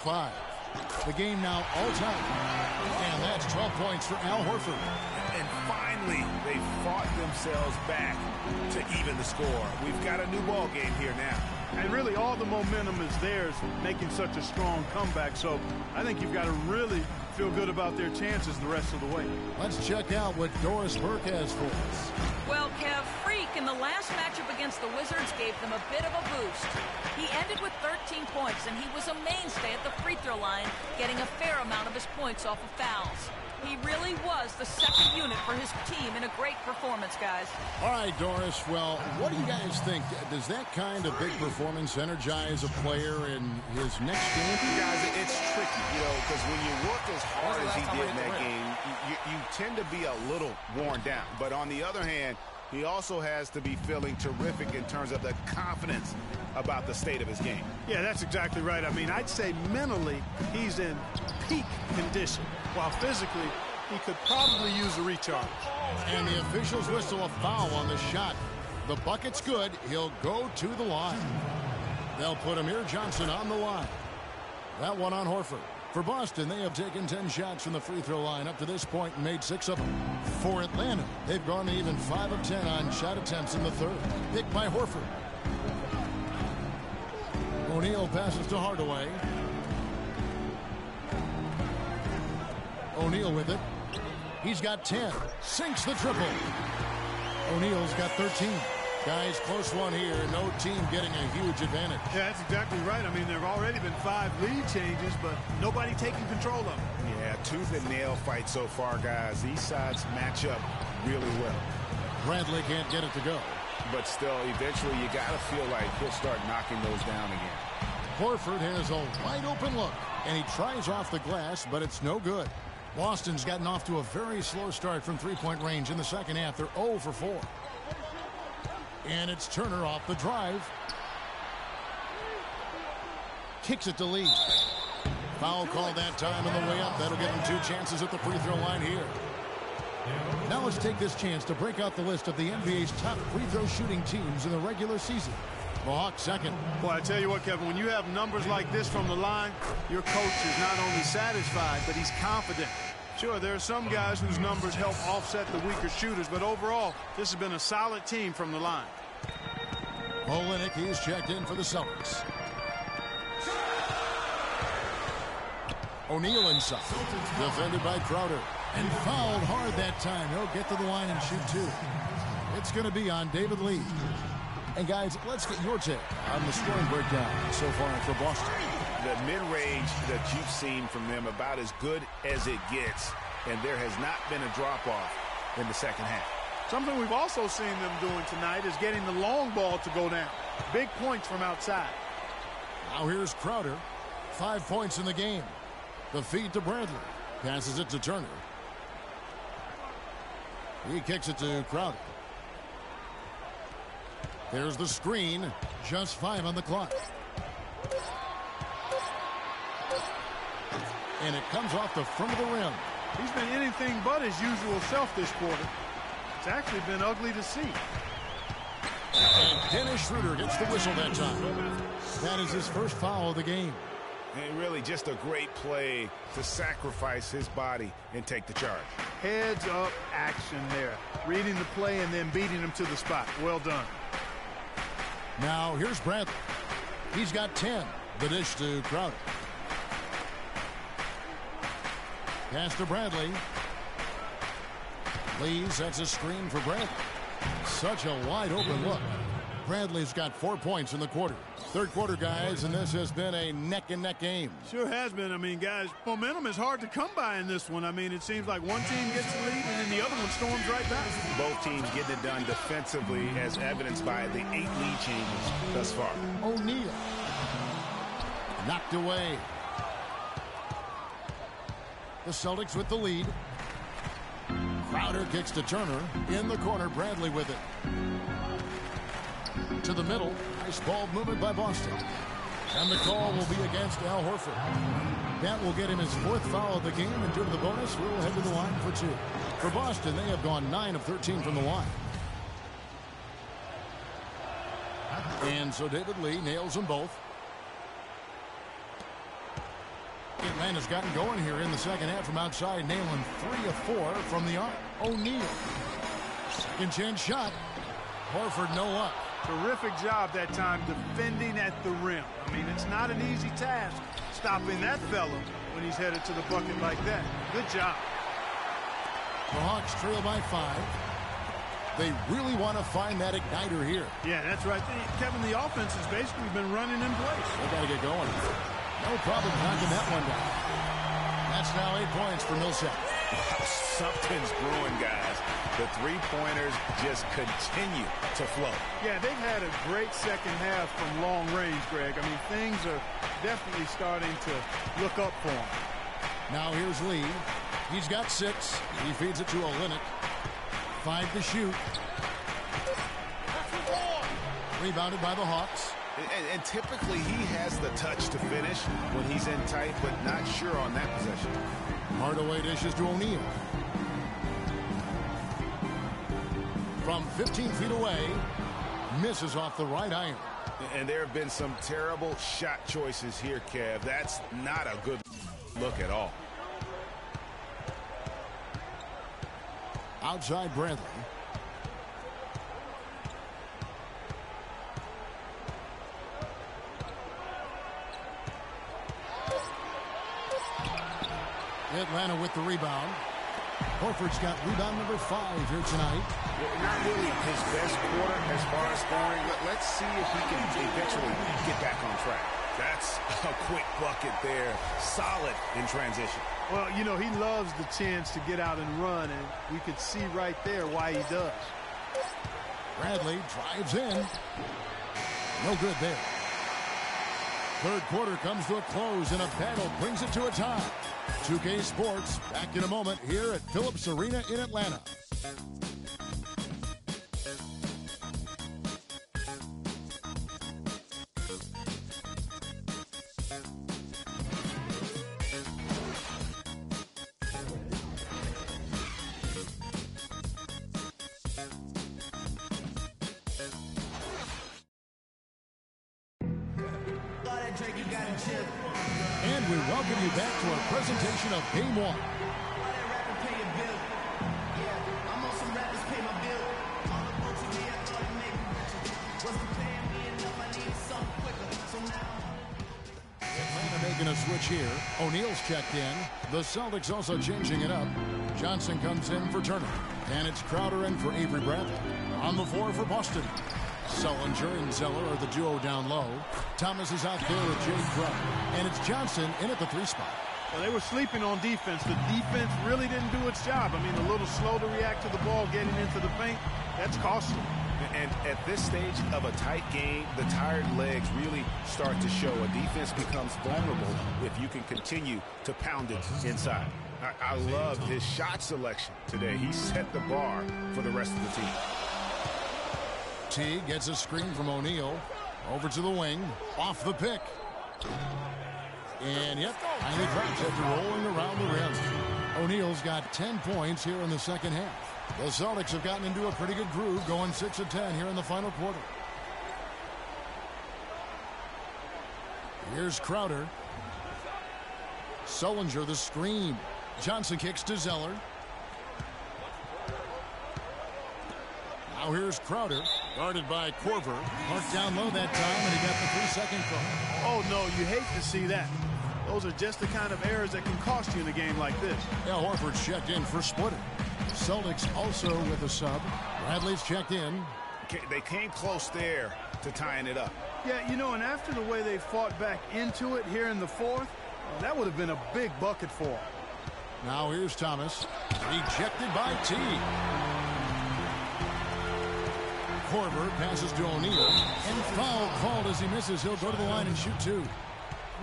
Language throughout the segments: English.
5. The game now all tied. And that's 12 points for Al Horford. And finally, they fought themselves back to even the score. We've got a new ball game here now. And really, all the momentum is theirs, making such a strong comeback. So I think you've got to really feel good about their chances the rest of the way. Let's check out what Doris Burke has for us. Well, Kev, Freak in the last matchup against the Wizards gave them a bit of a boost. He ended with 13 points, and he was a mainstay at the free throw line, getting a fair amount of his points off of fouls. He really was the second unit for his team in a great performance, guys. All right, Doris. Well, what do you guys think? Does that kind of big performance energize a player in his next game? Guys, it's tricky, because when you work as hard as he did in that game, you tend to be a little worn down. But on the other hand, he also has to be feeling terrific in terms of the confidence about the state of his game. Yeah, that's exactly right. I mean, I'd say mentally he's in peak condition, while physically he could probably use a recharge. And the officials whistle a foul on the shot. The bucket's good. He'll go to the line. They'll put Amir Johnson on the line. That one on Horford. For Boston, they have taken 10 shots from the free throw line up to this point and made 6 of them. For Atlanta, they've gone even 5 of 10 on shot attempts in the third. Picked by Horford. O'Neal passes to Hardaway. O'Neal with it. He's got 10. Sinks the triple. O'Neal's got 13. Guys, close one here. No team getting a huge advantage. Yeah, that's exactly right. I mean, there have already been 5 lead changes, but nobody taking control of them. Yeah, tooth and nail fight so far, guys. These sides match up really well. Bradley can't get it to go. But still, eventually, you got to feel like he'll start knocking those down again. Horford has a wide open look, and he tries off the glass, but it's no good. Boston's gotten off to a very slow start from three-point range in the second half. They're 0 for 4. And it's Turner off the drive. Kicks it to Lee. Foul called that time on the way up. That'll give him 2 chances at the free throw line here. Now let's take this chance to break out the list of the NBA's top free throw shooting teams in the regular season. The Hawks second. Boy, I tell you what, Kevin, when you have numbers like this from the line, your coach is not only satisfied, but he's confident. Sure, there are some guys whose numbers help offset the weaker shooters, but overall, this has been a solid team from the line. Olenek, he's checked in for the Celtics. O'Neal inside. Defended by Crowder. And fouled hard that time. He'll get to the line and shoot 2. It's going to be on David Lee. And guys, let's get your take on the scoring breakdown so far for Boston. The mid-range that you've seen from them about as good as it gets, and there has not been a drop-off in the second half. Something we've also seen them doing tonight is getting the long ball to go down. Big points from outside. Now here's Crowder. 5 points in the game. The feed to Bradley. Passes it to Turner. He kicks it to Crowder. There's the screen. Just 5 on the clock. And it comes off the front of the rim. He's been anything but his usual self this quarter. It's actually been ugly to see. And Dennis Schroeder gets the whistle that time. That is his first foul of the game. And really just a great play to sacrifice his body and take the charge. Heads up action there. Reading the play and then beating him to the spot. Well done. Now here's Bradley. He's got 10. The dish to Crowder. Pass to Bradley. Lee sets a screen for Bradley. Such a wide open look. Bradley's got 4 points in the quarter. Third quarter, guys, and this has been a neck-and-neck game. Sure has been. I mean, guys, momentum is hard to come by in this one. I mean, it seems like one team gets the lead and then the other one storms right back. Both teams getting it done defensively as evidenced by the 8 lead changes thus far. O'Neal. Knocked away. The Celtics with the lead. Crowder kicks to Turner. In the corner, Bradley with it. To the middle. Nice ball movement by Boston. And the call will be against Al Horford. That will get him his 4th foul of the game, and due to the bonus, we'll head to the line for 2. For Boston, they have gone 9 of 13 from the line. And so David Lee nails them both. Atlanta's gotten going here in the second half from outside, nailing 3 of 4 from the arc. O'Neal. Second chance shot. Horford no luck. Terrific job that time defending at the rim. I mean, it's not an easy task stopping that fella when he's headed to the bucket like that. Good job. The Hawks trail by 5. They really want to find that igniter here. Yeah, that's right. Kevin, the offense has basically been running in place. They got to get going. No problem knocking that one down. That's now 8 points for Millsap. Something's brewing, guys. The three-pointers just continue to flow. Yeah, they've had a great second half from long range, Greg. I mean, things are definitely starting to look up for him. Now here's Lee. He's got 6. He feeds it to Olynyk. 5 to shoot. Rebounded by the Hawks. And typically he has the touch to finish when he's in tight, but not sure on that possession. Hardaway dishes to O'Neal. From 15 feet away, misses off the right iron. And there have been some terrible shot choices here, Kev. That's not a good look at all. Outside Bradley. Atlanta with the rebound. Horford's got rebound number 5 here tonight. Not really his best quarter as far as scoring. Let's see if he can eventually get back on track. That's a quick bucket there. Solid in transition. Well, you know, he loves the chance to get out and run, and we could see right there why he does. Bradley drives in. No good there. Third quarter comes to a close, and a battle brings it to a tie. 2K Sports back in a moment here at Phillips Arena in Atlanta. And we welcome you back to our presentation of Game 1. Atlanta making a switch here. O'Neal's checked in. The Celtics also changing it up. Johnson comes in for Turner. And it's Crowder in for Avery Bradley. On the floor for Boston. Sullinger and Zeller are the duo down low. Thomas is out there with Jay Crowder. And it's Johnson in at the 3 spot. Well, they were sleeping on defense. The defense really didn't do its job. I mean, a little slow to react to the ball getting into the paint. That's costly. And at this stage of a tight game, the tired legs really start to show. A defense becomes vulnerable if you can continue to pound it inside. I love his shot selection today. He set the bar for the rest of the team. T gets a screen from O'Neal. Over to the wing. Off the pick. And yep, finally drops after rolling around the rim. O'Neal's got 10 points here in the second half. The Celtics have gotten into a pretty good groove, going 6 of 10 here in the final quarter. Here's Crowder. Sullinger the screen. Johnson kicks to Zeller. Now here's Crowder, guarded by Korver. Marked down low that time, and he got the 3-second call. Oh, no, you hate to see that. Those are just the kind of errors that can cost you in a game like this. Yeah, Horford's checked in for splitting. Celtics also with a sub. Bradley's checked in. They came close there to tying it up. Yeah, you know, and after the way they fought back into it here in the fourth, that would have been a big bucket for them. Now here's Thomas. Rejected by T. Korver passes to O'Neal. And foul called as he misses. He'll go to the line and shoot 2.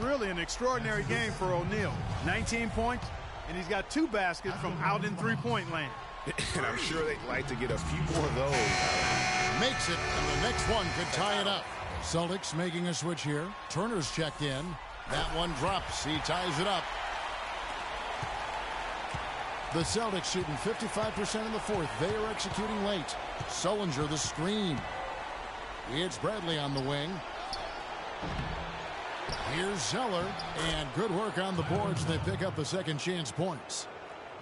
Really an extraordinary game for O'Neal. 19 points, and he's got 2 baskets from out in three-point land. And I'm sure they'd like to get a few more of those. Makes it, and the next one could tie it up. Celtics making a switch here. Turner's checked in. That one drops. He ties it up. The Celtics shooting 55% in the fourth. They are executing late. Sullinger the screen. It's Bradley on the wing. Here's Zeller, and good work on the boards. They pick up the second chance points.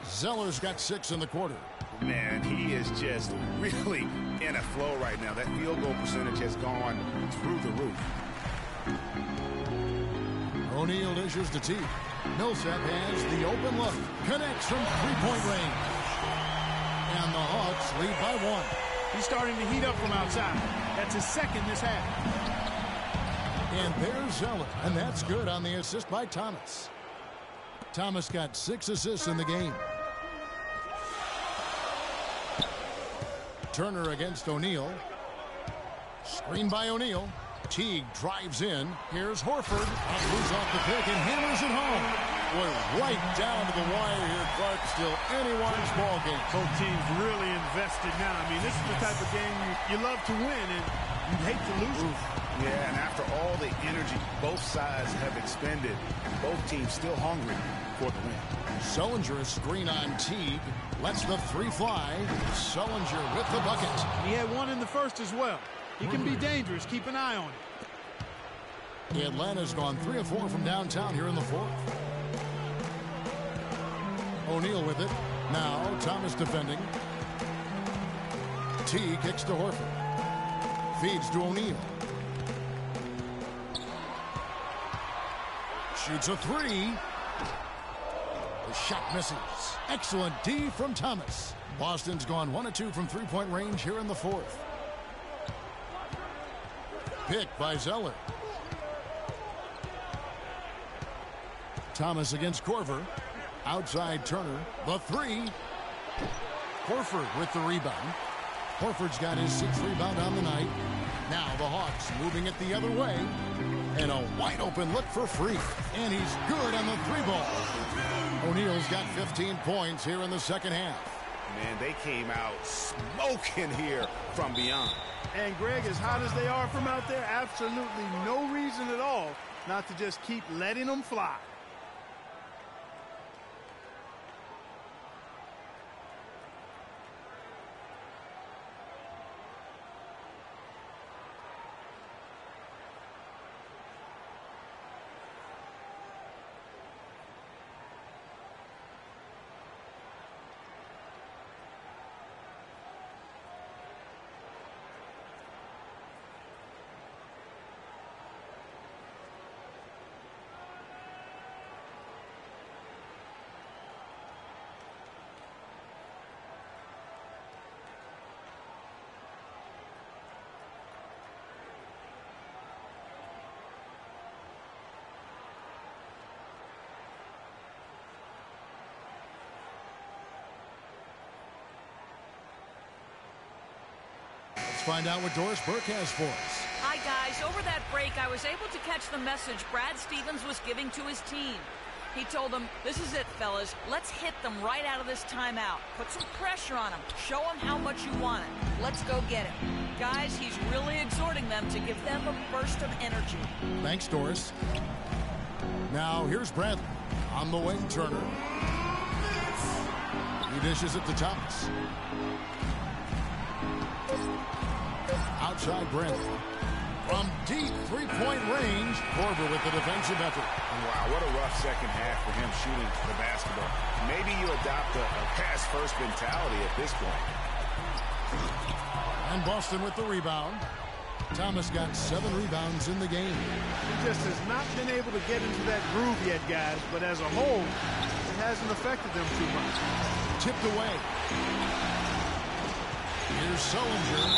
Zeller's got 6 in the quarter. Man, he is just really in a flow right now. That field goal percentage has gone through the roof. O'Neal dishes to Teague. Millsap has the open look. Connects from three-point range. And the Hawks lead by 1. He's starting to heat up from outside. That's his second this half. And there's Zeller, and that's good on the assist by Thomas. Thomas got 6 assists in the game. Turner against O'Neal. Screen by O'Neal. Teague drives in. Here's Horford. Moves off the pick and hammers it home. Boy, right down to the wire here, Clark. Still anyone's ball game. Both teams really invested now. I mean, this is the type of game you love to win, and you hate to lose it. Yeah, and after all the energy both sides have expended, both teams still hungry for the win. Sullinger screen on Teague. Lets the 3 fly. Sullinger with the bucket. He had 1 in the first as well. He can be dangerous. Keep an eye on him. Atlanta's gone 3 of 4 from downtown here in the 4th. O'Neal with it. Now Thomas defending. Teague kicks to Horford. Feeds to O'Neal. Shoots a 3. The shot misses. Excellent D from Thomas. Boston's gone 1 of 2 from three-point range here in the 4th. Pick by Zeller. Thomas against Korver. Outside Turner. The 3. Horford with the rebound. Horford's got his 6th rebound on the night. Now the Hawks moving it the other way. And a wide open look for Free. And he's good on the 3-ball. O'Neal's got 15 points here in the second half. Man, they came out smoking here from beyond. And Greg, as hot as they are from out there, absolutely no reason at all not to just keep letting them fly. Find out what Doris Burke has for us. Hi, guys. Over that break, I was able to catch the message Brad Stevens was giving to his team. He told them, this is it, fellas. Let's hit them right out of this timeout. Put some pressure on them. Show them how much you want it. Let's go get it. Guys, he's really exhorting them to give them a burst of energy. Thanks, Doris. Now, here's Bradley. On the wing, Turner. He dishes it to Thomas. Outside Bradley. From deep three-point range, Korver with the defensive effort. Wow, what a rough second half for him shooting the basketball. Maybe you adopt a pass-first mentality at this point. And Boston with the rebound. Thomas got 7 rebounds in the game. He just has not been able to get into that groove yet, guys. But as a whole, it hasn't affected them too much. Tipped away. Here's Sullinger.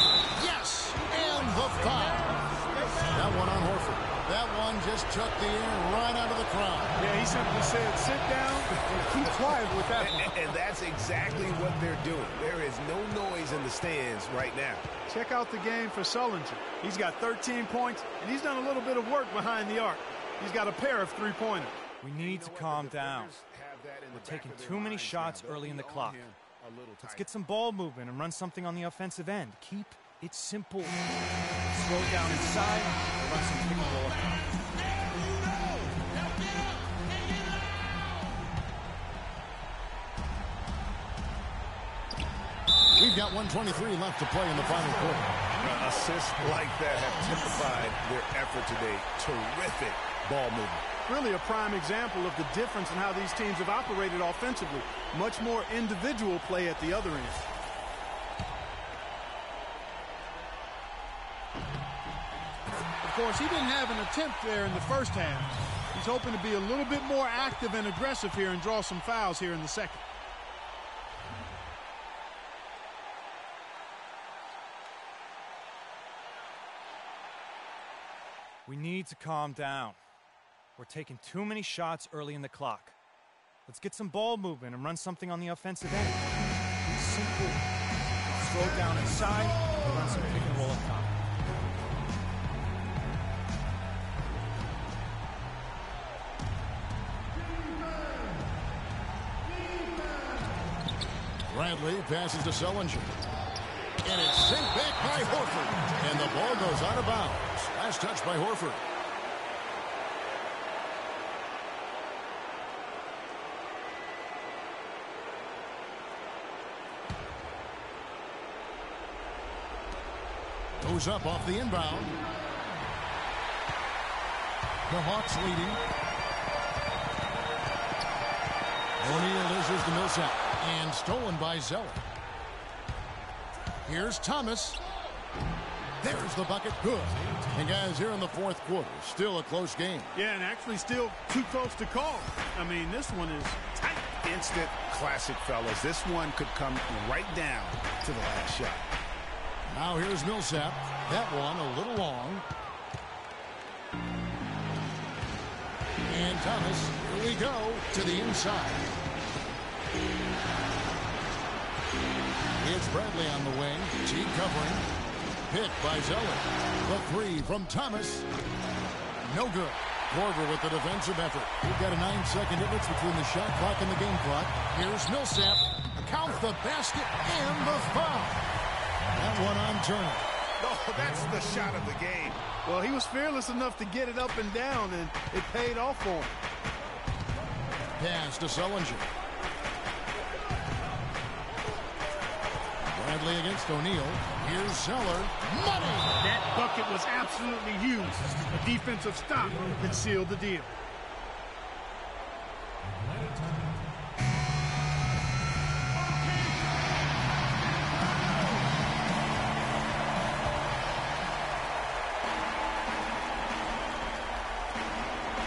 Yes! And the foul. That one on Horford. That one just took the air right out of the crowd. Yeah, he simply said, sit down and keep quiet with that one. And that's exactly what they're doing. There is no noise in the stands right now. Check out the game for Sullinger. He's got 13 points, and he's done a little bit of work behind the arc. He's got a pair of three-pointers. We need to calm down. We're taking too many shots early in the clock. Let's get some ball movement and run something on the offensive end. Keep it simple. Slow down inside, run some pick and roll. We've got 1:23 left to play in the final quarter. Assists like that have typified their effort today. Terrific ball movement. Really a prime example of the difference in how these teams have operated offensively. Much more individual play at the other end. Of course, he didn't have an attempt there in the first half. He's hoping to be a little bit more active and aggressive here and draw some fouls here in the second. We need to calm down. We're taking too many shots early in the clock. Let's get some ball movement and run something on the offensive end. It's simple. Throw down inside and run some pick and roll up top. Bradley passes to Sullinger. And it's sent back by Horford. And the ball goes out of bounds. Last touch by Horford. Goes up off the inbound. The Hawks leading. O'Neal dishes to Millsap. And stolen by Zeller. Here's Thomas. There's the bucket. Good. And guys, here in the fourth quarter, still a close game. Yeah, and actually still too close to call. I mean, this one is tight. Instant classic, fellas. This one could come right down to the last shot. Now here's Millsap. That one a little long. And Thomas, here we go, to the inside. It's Bradley on the wing. T covering. Hit by Zeller. The three from Thomas. No good. Korver with the defensive effort. We've got a 9-second difference between the shot clock and the game clock. Here's Millsap. Count the basket and the foul. That one on Turner. Oh, that's the shot of the game. Well, he was fearless enough to get it up and down, and it paid off for him. Pass to Sullinger. Bradley against O'Neal. Here's Zeller. Money! That bucket was absolutely huge. A defensive stop can seal the deal.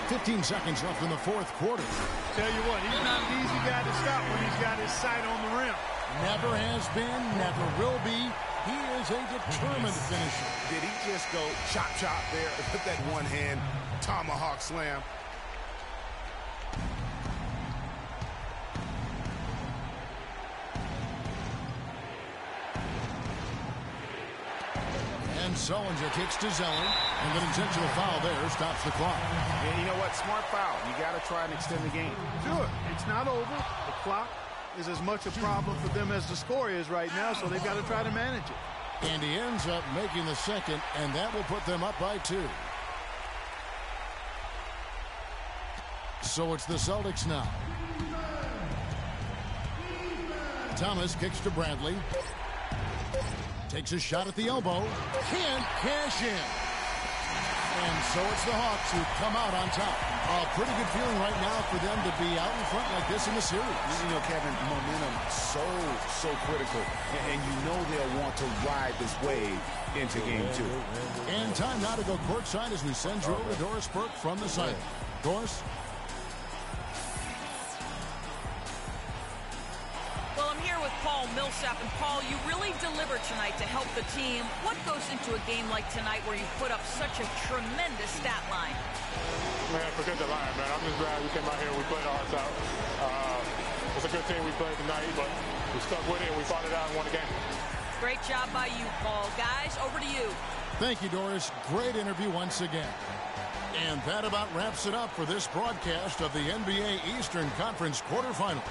.15 seconds left in the fourth quarter. Tell you what, he's not an easy guy to stop when he's got his sight on the rim. Never has been, never will be. He is a determined finisher. Did he just go chop, chop there with that one-hand tomahawk slam? And Sullinger kicks to Zeller. And an intentional foul there stops the clock. And you know what? Smart foul. You got to try and extend the game. Sure. It's not over. The clock is as much a problem for them as the score is right now, so they've got to try to manage it. And he ends up making the second, and that will put them up by 2. So it's the Celtics now. Thomas kicks to Bradley. Takes a shot at the elbow. Can't cash in. And so it's the Hawks who come out on top. A pretty good feeling right now for them to be out in front like this in the series. You know, Kevin, momentum so critical. And you know they'll want to ride this wave into game 2. And time now to go courtside as we send you over to Doris Burke from the side. Doris? Well, I'm here with Paul Millsap. And Paul, you really delivered tonight to help the team. What goes into a game like tonight where you put up such a tremendous stat line? Man, forget the line, man. I'm just glad we came out here and we played our hearts out. It's a good team we played tonight, but we stuck with it and we fought it out and won the game. Great job by you, Paul. Guys, over to you. Thank you, Doris. Great interview once again. And that about wraps it up for this broadcast of the NBA Eastern Conference quarterfinals.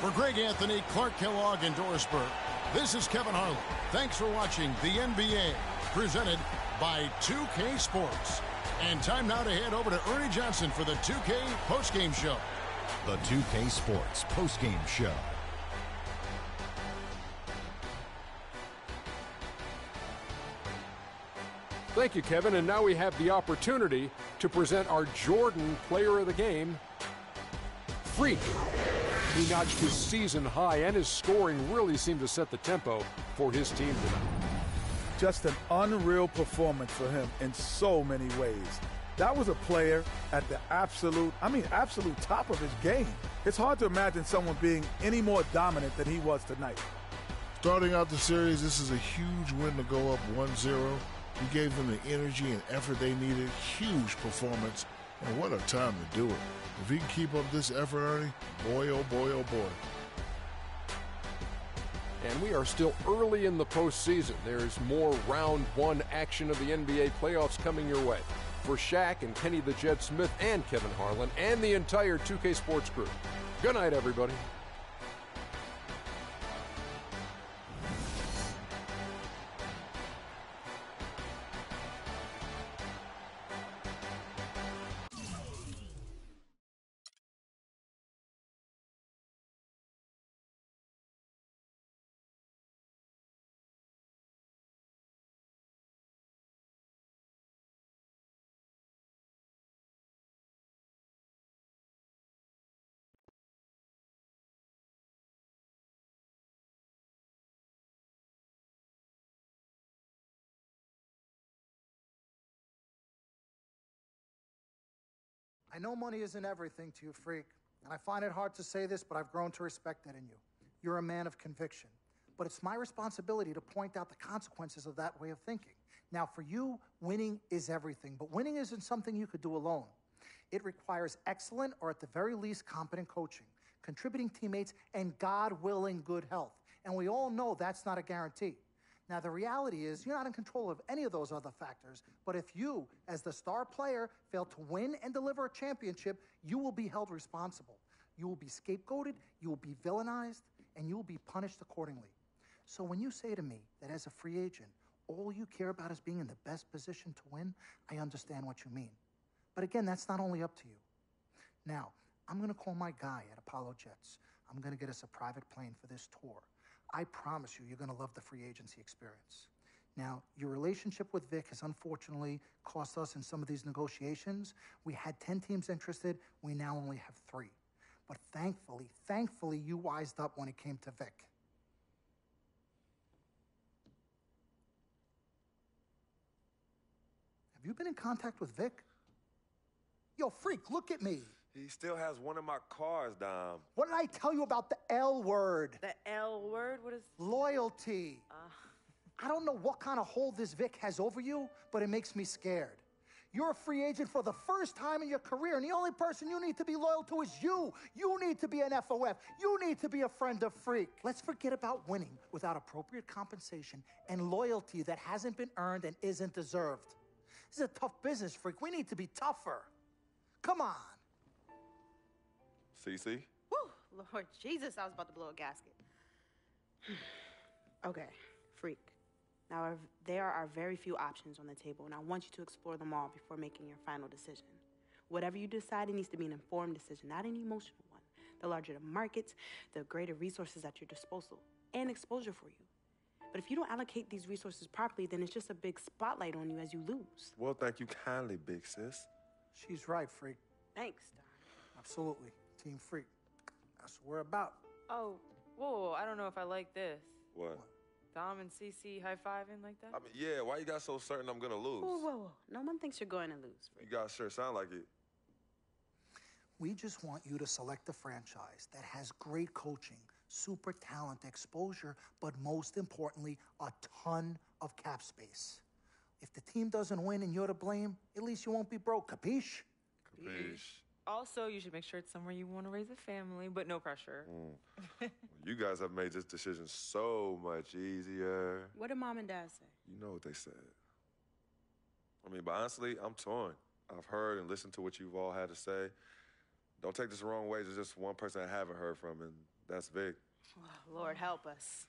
For Greg Anthony, Clark Kellogg, and Doris Burke, this is Kevin Harlan. Thanks for watching the NBA, presented by 2K Sports. And time now to head over to Ernie Johnson for the 2K postgame show. The 2K Sports postgame show. Thank you, Kevin. And now we have the opportunity to present our Jordan Player of the Game, Freak. He notched his season high, and his scoring really seemed to set the tempo for his team tonight. Just an unreal performance for him in so many ways. That was a player at the absolute top of his game. It's hard to imagine someone being any more dominant than he was tonight. Starting out the series, this is a huge win to go up 1-0. He gave them the energy and effort they needed. Huge performance, and what a time to do it. If he can keep up this effort, Ernie, boy, oh boy, oh boy. And we are still early in the postseason. There's more round one action of the NBA playoffs coming your way. For Shaq and Kenny the Jet Smith and Kevin Harlan and the entire 2K Sports crew. Good night, everybody. I know money isn't everything to you, Freak, and I find it hard to say this, but I've grown to respect that in you. You're a man of conviction, but it's my responsibility to point out the consequences of that way of thinking. Now, for you, winning is everything, but winning isn't something you could do alone. It requires excellent, or at the very least, competent coaching, contributing teammates, and God willing, good health. And we all know that's not a guarantee. Now, the reality is you're not in control of any of those other factors, but if you, as the star player, fail to win and deliver a championship, you will be held responsible. You will be scapegoated, you will be villainized, and you will be punished accordingly. So when you say to me that as a free agent, all you care about is being in the best position to win, I understand what you mean. But again, that's not only up to you. Now, I'm going to call my guy at Apollo Jets. I'm going to get us a private plane for this tour. I promise you, you're going to love the free agency experience. Now, your relationship with Vic has unfortunately cost us in some of these negotiations. We had 10 teams interested. We now only have 3. But thankfully, you wised up when it came to Vic. Have you been in contact with Vic? Yo, Freak, look at me. He still has one of my cars, Dom. What did I tell you about the L word? The L word? What is... Loyalty. I don't know what kind of hold this Vic has over you, but it makes me scared. You're a free agent for the first time in your career, and the only person you need to be loyal to is you. You need to be an FOF. You need to be a friend of Freak. Let's forget about winning without appropriate compensation and loyalty that hasn't been earned and isn't deserved. This is a tough business, Freak. We need to be tougher. Come on. CC? Woo, Lord Jesus, I was about to blow a gasket. Okay, Freak. Now, there are very few options on the table, and I want you to explore them all before making your final decision. Whatever you decide, it needs to be an informed decision, not an emotional one. The larger the markets, the greater resources at your disposal and exposure for you. But if you don't allocate these resources properly, then it's just a big spotlight on you as you lose. Well, thank you kindly, big sis. She's right, Freak. Thanks, Don. Absolutely. Team Freak. That's what we're about. Oh, whoa, I don't know if I like this. What? Dom and CC high-fiving like that? I mean, yeah, why you got so certain I'm gonna lose? Whoa. No one thinks you're going to lose, Freak. You guys sure sound like it. We just want you to select a franchise that has great coaching, super talent, exposure, but most importantly, a ton of cap space. If the team doesn't win and you're to blame, at least you won't be broke. Capiche? Capiche. Also, you should make sure it's somewhere you want to raise a family, but no pressure. You guys have made this decision so much easier. What did Mom and Dad say? You know what they said. I mean, but honestly, I'm torn. I've heard and listened to what you've all had to say. Don't take this the wrong way. There's just one person I haven't heard from, and that's Vic. Oh, Lord, help us.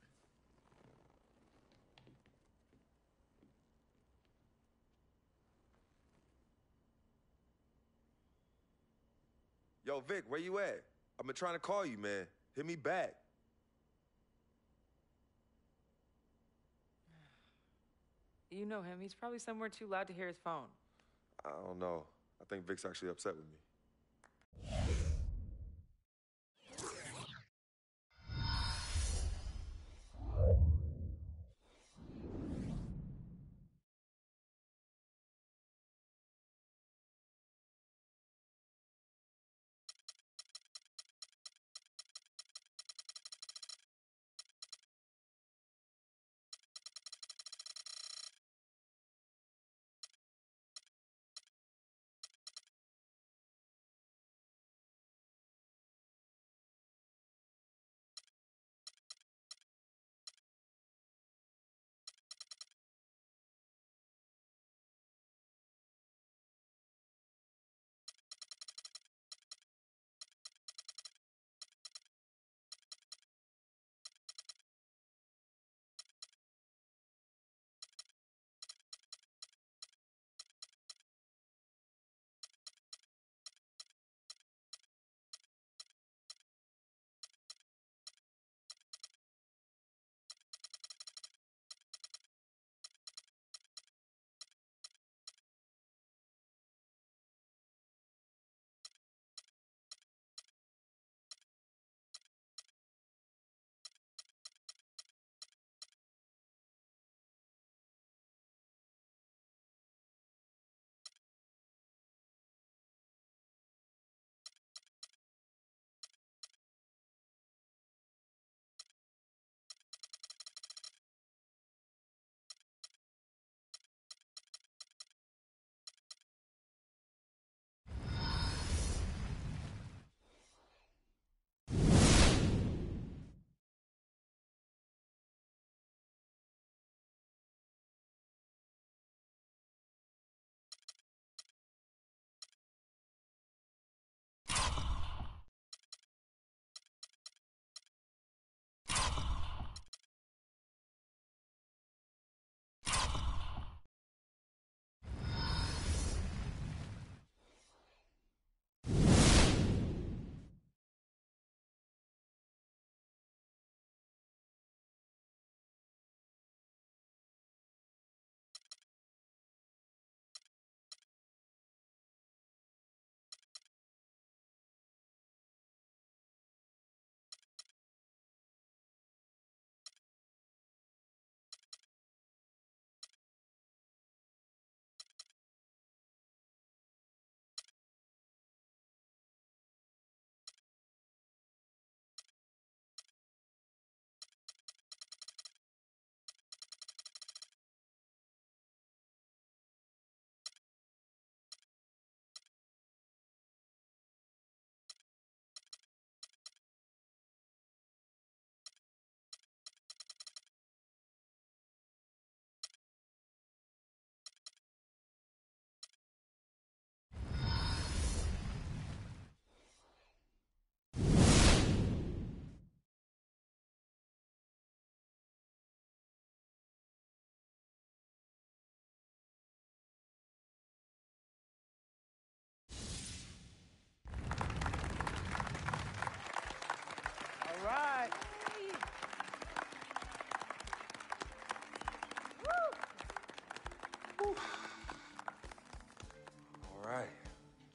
Yo, Vic, where you at? I've been trying to call you, man. Hit me back. You know him. He's probably somewhere too loud to hear his phone. I don't know. I think Vic's actually upset with me.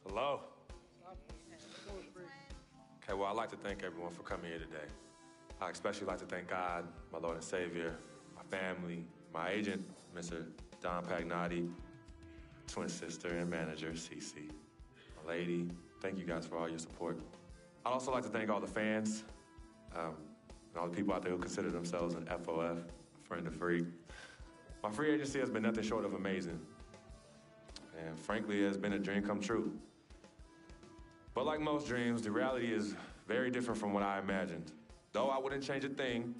Hello. Okay, well, I'd like to thank everyone for coming here today. I especially like to thank God, my Lord and Savior, my family, my agent, Mr. Don Pagnotti, twin sister and manager, Cece, my lady. Thank you guys for all your support. I'd also like to thank all the fans, and all the people out there who consider themselves an FOF, friend of Freak. My free agency has been nothing short of amazing. And frankly, it has been a dream come true. But like most dreams, the reality is very different from what I imagined. Though I wouldn't change a thing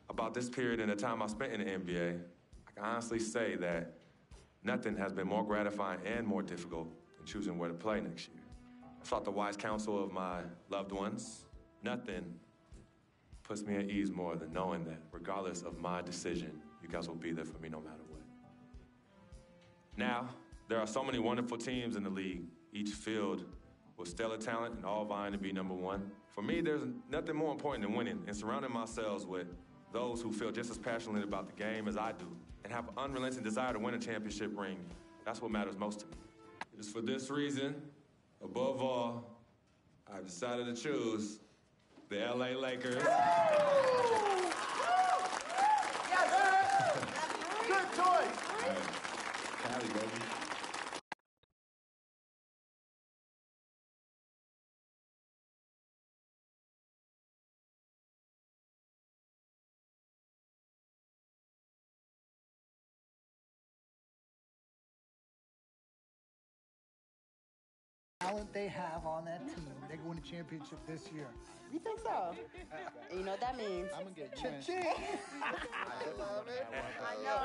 about this period and the time I spent in the NBA, I can honestly say that nothing has been more gratifying and more difficult than choosing where to play next year. I sought the wise counsel of my loved ones. Nothing puts me at ease more than knowing that regardless of my decision, you guys will be there for me no matter what. Now, there are so many wonderful teams in the league, each filled with stellar talent and all vying to be number one. For me, there's nothing more important than winning and surrounding myself with those who feel just as passionately about the game as I do and have an unrelenting desire to win a championship ring. That's what matters most to me. It is for this reason, above all, I've decided to choose the LA Lakers. Yes, sir. Good choice. Cali, baby. Talent they have on that team, they win a championship this year. You think so? And you know what that means? I'm gonna get cha-ching. I love it. I know.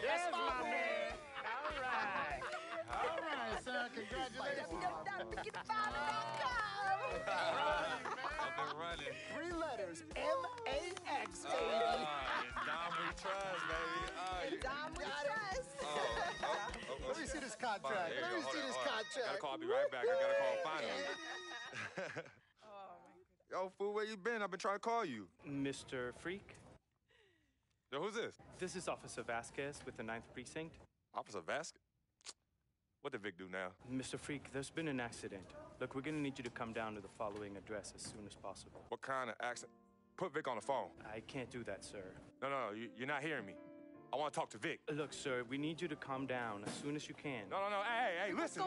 Yes, my man. All right, son. Congratulations. I've been running. 3 letters. M-A-X, baby. Dom we trust, baby. Dom we trust. Let me see this contract. Let me see this contract. Gotta call me right back. I gotta call finally. Yo, fool, where you been? I've been trying to call you. Mr. Freak, Yo, who's this? this is Officer Vasquez with the 9th Precinct. Officer Vasquez? What did Vic do now? Mr. Freak, there's been an accident. Look, we're gonna need you to come down to the following address as soon as possible. What kind of accident? Put Vic on the phone. I can't do that, sir. No, you're not hearing me. I want to talk to Vic. Look, sir, we need you to come down as soon as you can. No. Hey, listen.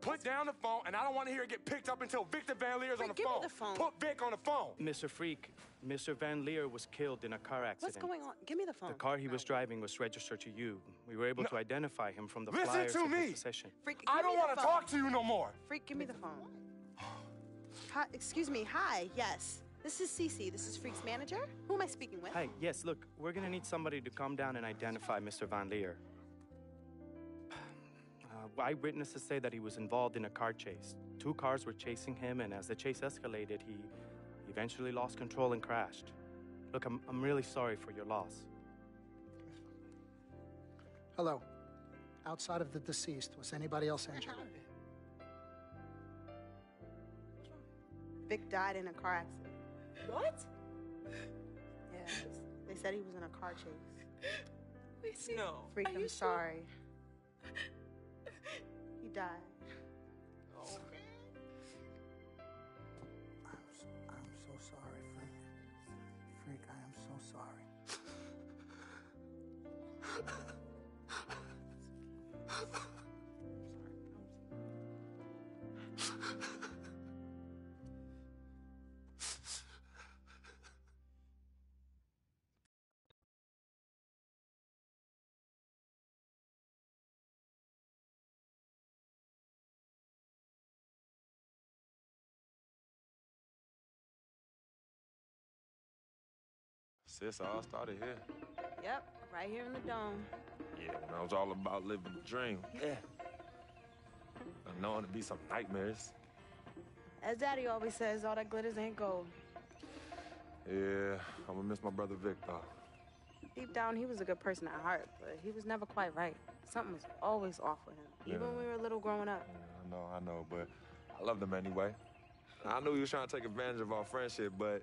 Put down the phone, and I don't want to hear it get picked up until Victor Van Leer's on the give me phone. the phone. Put Vic on the phone. Mr. Freak, Mr. Van Leer was killed in a car accident. What's going on? Give me the phone. The car he was driving was registered to you. We were able to identify him from the Listen flyers to in me. his possession. Freak, I give don't me the want to phone. talk to you no more. Freak, give me the phone. Hi, excuse me. Hi. Yes. This is Cece. This is Freak's manager. Who am I speaking with? Hi, yes, look, we're gonna need somebody to come down and identify Mr. Van Leer. Eyewitnesses say that he was involved in a car chase. 2 cars were chasing him, and as the chase escalated, he eventually lost control and crashed. Look, I'm really sorry for your loss. Hello. Outside of the deceased, was anybody else injured? Vic died in a car accident. What? Yeah. They said he was in a car chase. No. Freak, Are I'm you sorry. He died. Oh, I'm so sorry, Freak. Freak, I am so sorry. Sis, all started here. Yep, right here in the dome. Yeah, when I was all about living the dream. Yeah. I know it'd be some nightmares. As Daddy always says, all that glitters ain't gold. Yeah, I'm gonna miss my brother Vic, though. Deep down, he was a good person at heart, but he was never quite right. Something was always off with him, even when we were little growing up. Yeah, I know, but I loved him anyway. I knew he was trying to take advantage of our friendship, but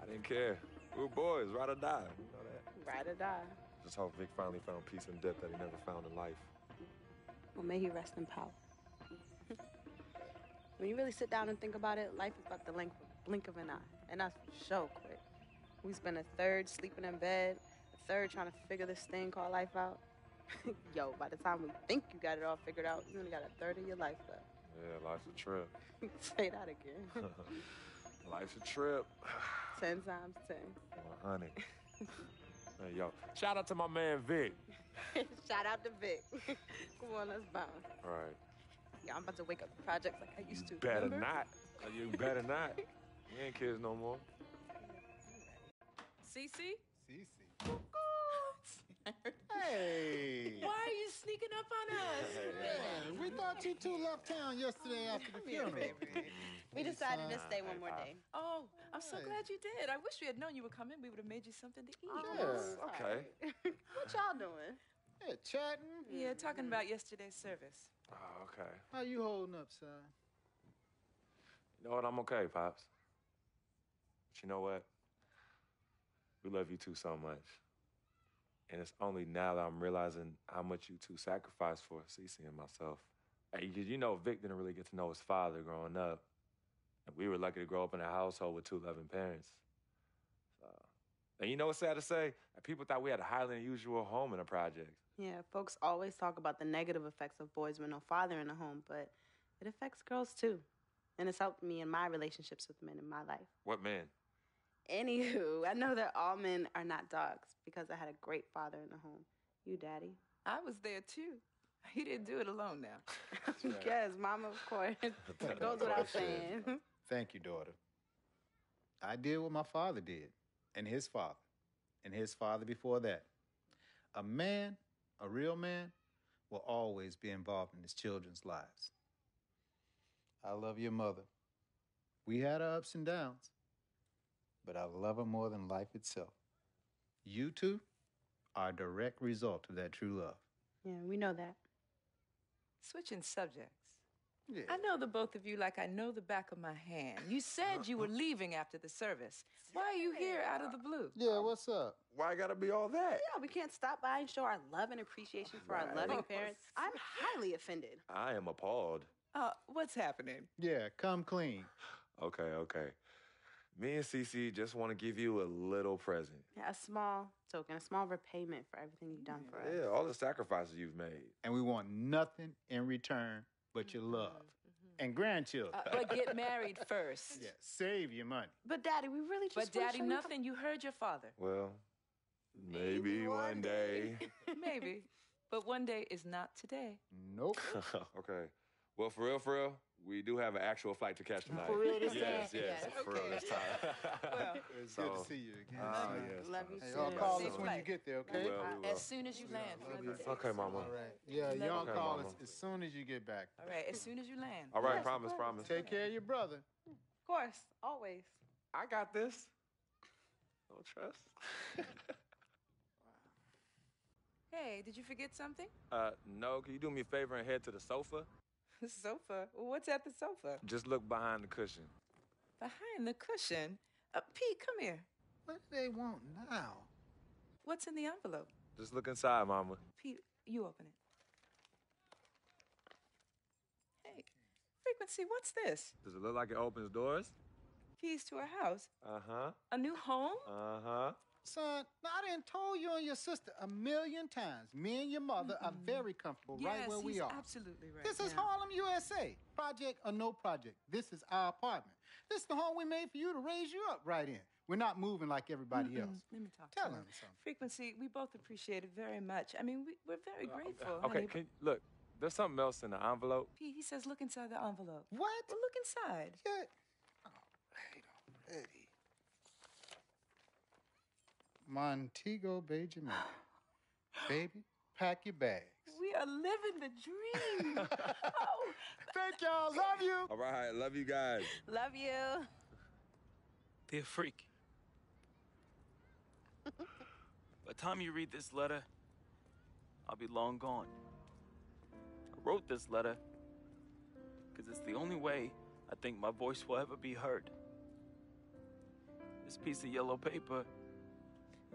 I didn't care. We were boys, ride or die, you know that. Ride or die. Just hope Vic finally found peace and depth that he never found in life. Well, may he rest in power. When you really sit down and think about it, life is about the blink of an eye, and that's so quick. We spend a third sleeping in bed, a third trying to figure this thing called life out. Yo, by the time we think you got it all figured out, you only got a third of your life left. Yeah, life's a trip. Say that again. Life's a trip. 10 times 10. Well, honey. Hey, yo, shout out to my man Vic. Shout out to Vic. Come on, let's bounce. All right. Yeah, I'm about to wake up to projects like I used to. Better remember? not. You better not. We ain't kids no more. Cece? Hey! Why are you sneaking up on us? Man, we thought you two left town yesterday after the funeral. We decided to stay one more day. Oh, I'm so glad you did. I wish we had known you were coming. We would have made you something to eat. Okay. What y'all doing? Yeah, chatting. Yeah, talking about yesterday's service. Oh, okay. How you holding up, son? You know what? I'm okay, Pops. But you know what? We love you two so much. And it's only now that I'm realizing how much you two sacrificed for Cece and myself. Hey, you know, Vic didn't really get to know his father growing up. And we were lucky to grow up in a household with 2 loving parents. And you know what's sad to say? People thought we had a highly unusual home in the project. Yeah, folks always talk about the negative effects of boys with no father in the home, but it affects girls too. And it's helped me in my relationships with men in my life. What men? Anywho, I know that all men are not dogs because I had a great father in the home. You, Daddy. I was there too. He didn't do it alone now. Yes, Mama, of course. It goes without saying. Thank you, daughter. I did what my father did, and his father before that. A man, a real man, will always be involved in his children's lives. I love your mother. We had our ups and downs, but I love her more than life itself. You two are a direct result of that true love. Yeah, we know that. Switching subjects. Yeah. I know the both of you like I know the back of my hand. You said you were leaving after the service. Why are you here out of the blue? Yeah, what's up? Why gotta be all that? Yeah, we can't stop by and show our love and appreciation for our loving parents. I'm highly offended. I am appalled. What's happening? Yeah, come clean. Okay. Me and Cece just want to give you a little present. Yeah, a small token, a small repayment for everything you've done for us. Yeah, all the sacrifices you've made. And we want nothing in return but your love. And grandchildren. But get married first. Yeah, save your money. But, Daddy, we really just But, Daddy, nothing. You heard your father. Well, maybe one day. Maybe. But one day is not today. Nope. Okay. Well, for real, we do have an actual flight to catch tonight. For real this Yes, time? yes. Okay. For real this time. Well, It's good to see you again. Yes. Love you Hey, too. y'all call Safe us when flight. you get there, okay? We will. As soon as you land. Okay, Mama. All right. Yeah, y'all Okay, call Mama. us as soon as you get back. All right, as soon as you land. All right, Yes, promise. Take care of your brother. Of course, always. I got this. No trust. Hey, did you forget something? No. Can you do me a favor and head to the sofa? The sofa? What's at the sofa? Just look behind the cushion. Behind the cushion? Pete, come here. What do they want now? What's in the envelope? Just look inside, Mama. Pete, you open it. Hey, Frequency, what's this? Does it look like it opens doors? Keys to a house? Uh-huh. A new home? Uh-huh. Son, now I done told you and your sister 1,000,000 times. Me and your mother are very comfortable right where we are. Absolutely right. This is Harlem, USA. Project or no project. This is our apartment. This is the home we made for you to raise you up right in. We're not moving like everybody else. Let me talk Tell to him him. something. Frequency, we both appreciate it very much. I mean, we're very grateful. Okay, honey, look, there's something else in the envelope. Pete, he says look inside the envelope. What? Well, look inside. Yeah. All right, already. Montego Bay, Jamaica. Baby, pack your bags. We are living the dream. Oh, thank y'all. Love you. All right, love you guys. Love you. Dear Freak, by the time you read this letter, I'll be long gone. I wrote this letter because it's the only way I think my voice will ever be heard. This piece of yellow paper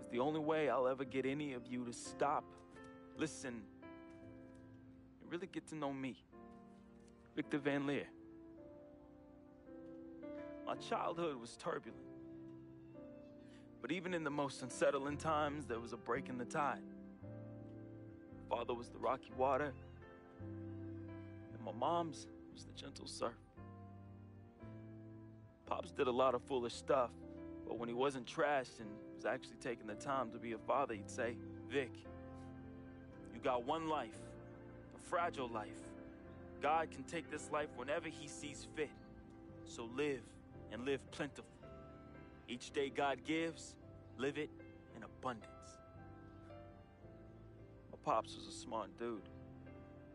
is the only way I'll ever get any of you to stop, listen, and really get to know me, Victor Van Leer. My childhood was turbulent, but even in the most unsettling times, there was a break in the tide. Father was the rocky water, and my mom's was the gentle surf. Pops did a lot of foolish stuff, but when he wasn't trashed and was actually taking the time to be a father, he'd say, Vic, you got one life, a fragile life. God can take this life whenever he sees fit. So live, and live plentiful. Each day God gives, live it in abundance. My pops was a smart dude,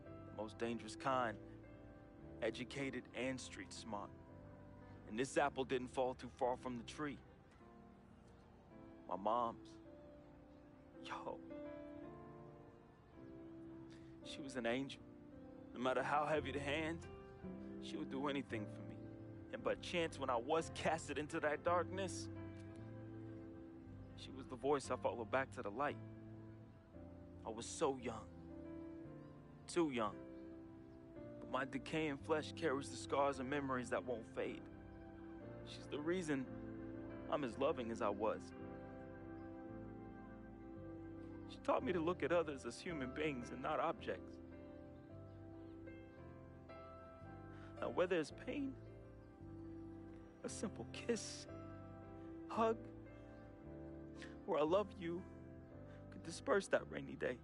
the most dangerous kind, educated and street smart. And this apple didn't fall too far from the tree. My mom's, she was an angel. No matter how heavy the hand, she would do anything for me. And by chance, when I was casted into that darkness, she was the voice I followed back to the light. I was so young. Too young. But my decaying flesh carries the scars and memories that won't fade. She's the reason I'm as loving as I was. She taught me to look at others as human beings and not objects. Now, where there's pain, a simple kiss, hug, or I love you could disperse that rainy day.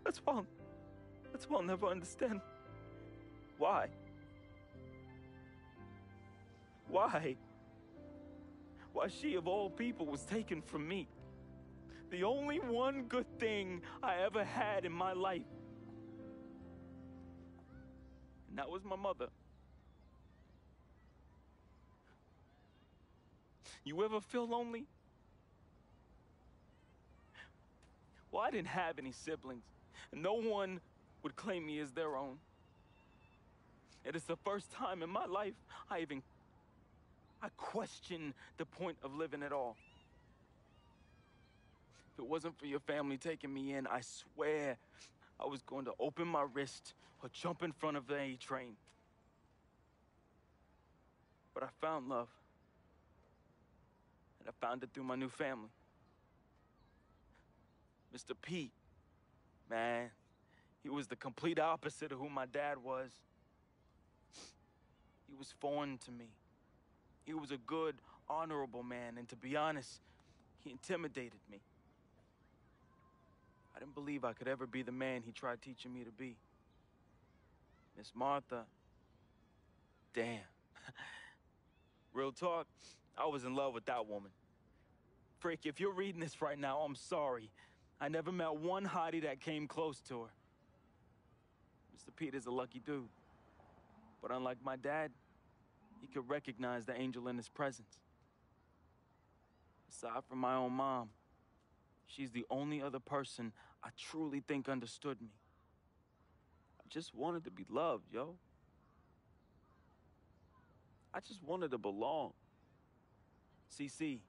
That's why I'll never understand why. Why she of all people was taken from me. The only one good thing I ever had in my life. And that was my mother. You ever feel lonely? Well, I didn't have any siblings, and no one would claim me as their own. It is the first time in my life I questioned the point of living at all. If it wasn't for your family taking me in, I swear I was going to open my wrist or jump in front of the A train. But I found love. And I found it through my new family. Mr. Pete, man, he was the complete opposite of who my dad was. He was foreign to me. He was a good, honorable man, and to be honest, he intimidated me. I didn't believe I could ever be the man he tried teaching me to be. Miss Martha, damn. Real talk, I was in love with that woman. Frick, if you're reading this right now, I'm sorry. I never met one hottie that came close to her. Mr. Pete is a lucky dude. But unlike my dad, he could recognize the angel in his presence. Aside from my own mom, she's the only other person I truly think understood me. I just wanted to be loved, yo. I just wanted to belong. CC,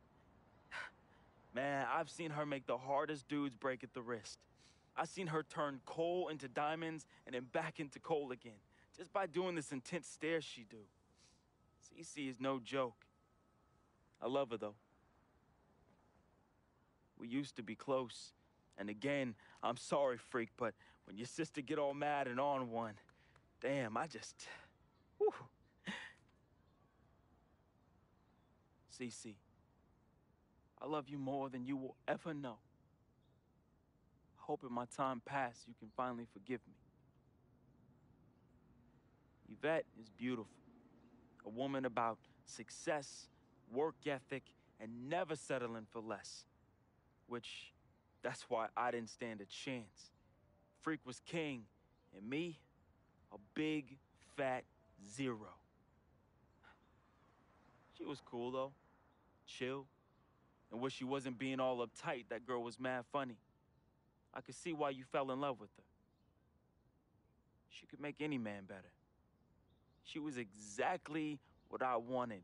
man, I've seen her make the hardest dudes break at the wrist. I've seen her turn coal into diamonds and then back into coal again, just by doing this intense stare she do. CC is no joke. I love her, though. We used to be close. And again, I'm sorry, freak, but when your sister get all mad and on one, damn, I just... Whew. CC, I love you more than you will ever know. I hope in my time past you can finally forgive me. Yvette is beautiful. A woman about success, work ethic, and never settling for less. Which, that's why I didn't stand a chance. Freak was king, and me, a big, fat zero. She was cool, though. Chill. And when she wasn't being all uptight, that girl was mad funny. I could see why you fell in love with her. She could make any man better. She was exactly what I wanted,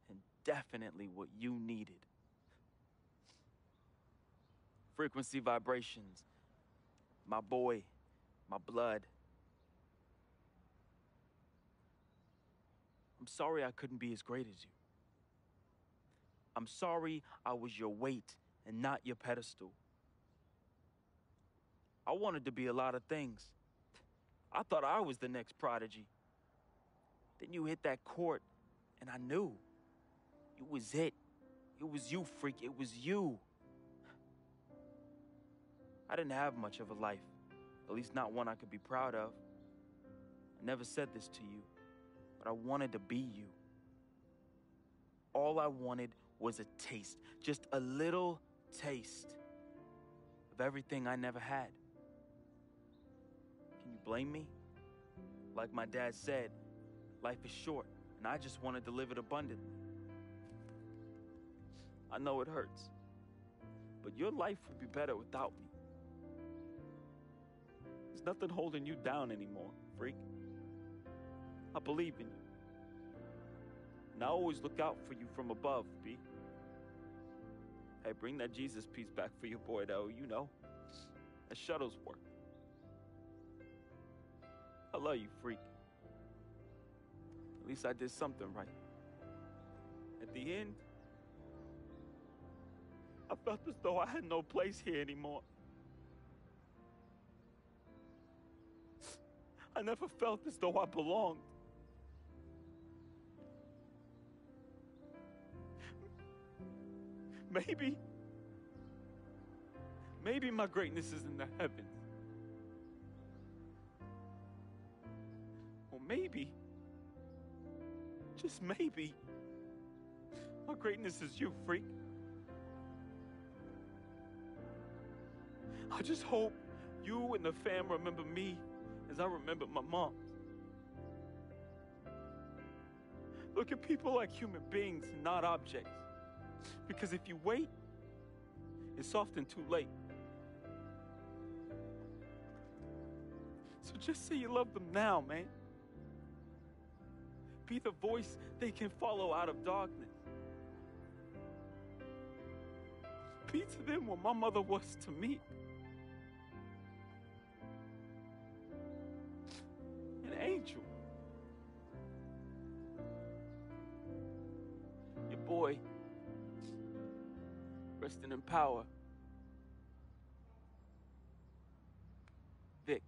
and definitely what you needed. Frequency vibrations. My boy, my blood. I'm sorry I couldn't be as great as you. I'm sorry I was your weight and not your pedestal. I wanted to be a lot of things. I thought I was the next prodigy. Then you hit that court, and I knew. It was it. It was you, freak. It was you. I didn't have much of a life, at least not one I could be proud of. I never said this to you, but I wanted to be you. All I wanted was a taste, just a little taste of everything I never had. Can you blame me? Like my dad said, life is short, and I just wanted to live it abundantly. I know it hurts, but your life would be better without me. There's nothing holding you down anymore, freak. I believe in you. And I always look out for you from above, B. Hey, bring that Jesus piece back for your boy, though. You know, that Shuttlesworth. I love you, freak. At least I did something right. At the end, I felt as though I had no place here anymore. I never felt as though I belonged. Maybe my greatness is in the heavens. Or maybe, just maybe, my greatness is you, freak. I just hope you and the fam remember me as I remember my mom. Look at people like human beings, not objects. Because if you wait, it's often too late. So just say you love them now, man. Be the voice they can follow out of darkness. Be to them what my mother was to me. An angel. Your boy, resting in power. Vic.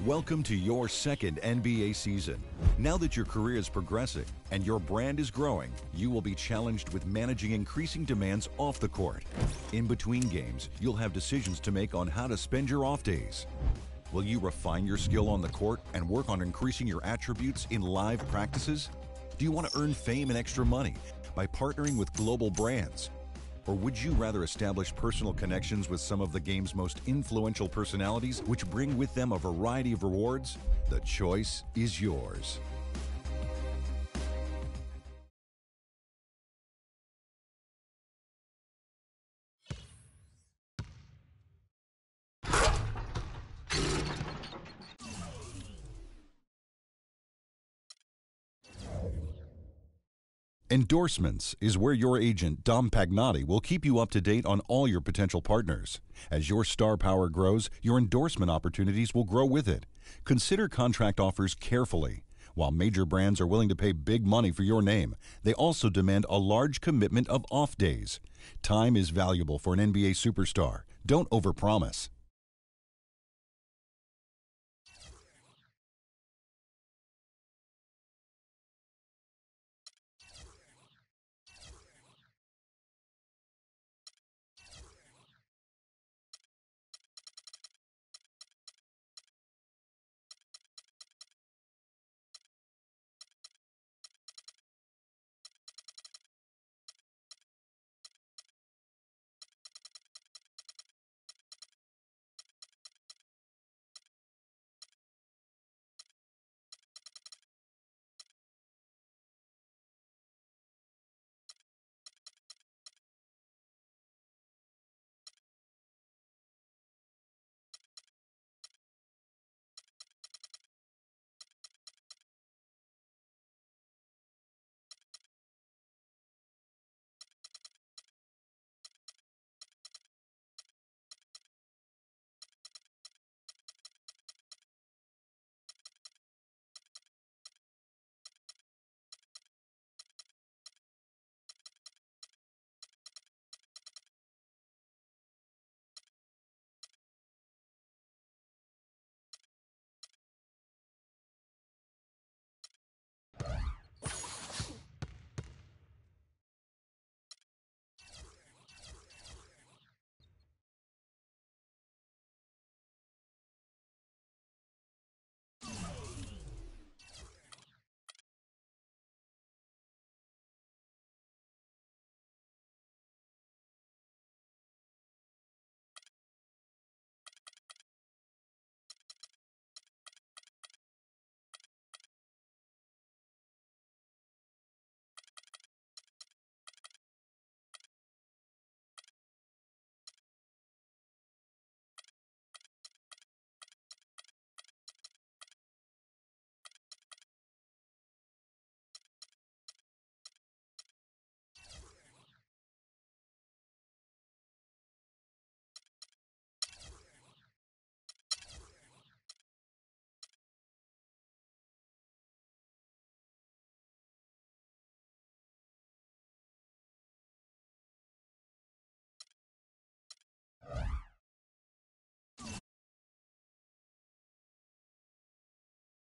Welcome to your second NBA season. Now that your career is progressing and your brand is growing, you will be challenged with managing increasing demands off the court. In between games, you'll have decisions to make on how to spend your off days. Will you refine your skill on the court and work on increasing your attributes in live practices? Do you want to earn fame and extra money by partnering with global brands? Or would you rather establish personal connections with some of the game's most influential personalities, which bring with them a variety of rewards? The choice is yours. Endorsements is where your agent, Dom Pagnotti, will keep you up to date on all your potential partners. As your star power grows, your endorsement opportunities will grow with it. Consider contract offers carefully. While major brands are willing to pay big money for your name, they also demand a large commitment of off days. Time is valuable for an NBA superstar. Don't overpromise.